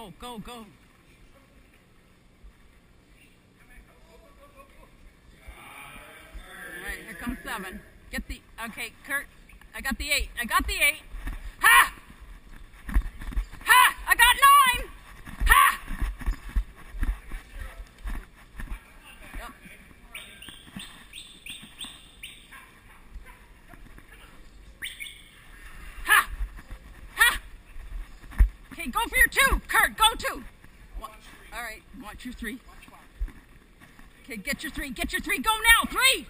Go, go, go. All right, here comes 7. Get the, okay, Kurt, I got the 8. I got the 8. Ha! Ha! I got 9! Ha! Yep. Ha! Ha! Okay, go for your 2. Kurt, go 2. All right, watch your 3. Okay, get your 3. Get your 3. Go now. 3.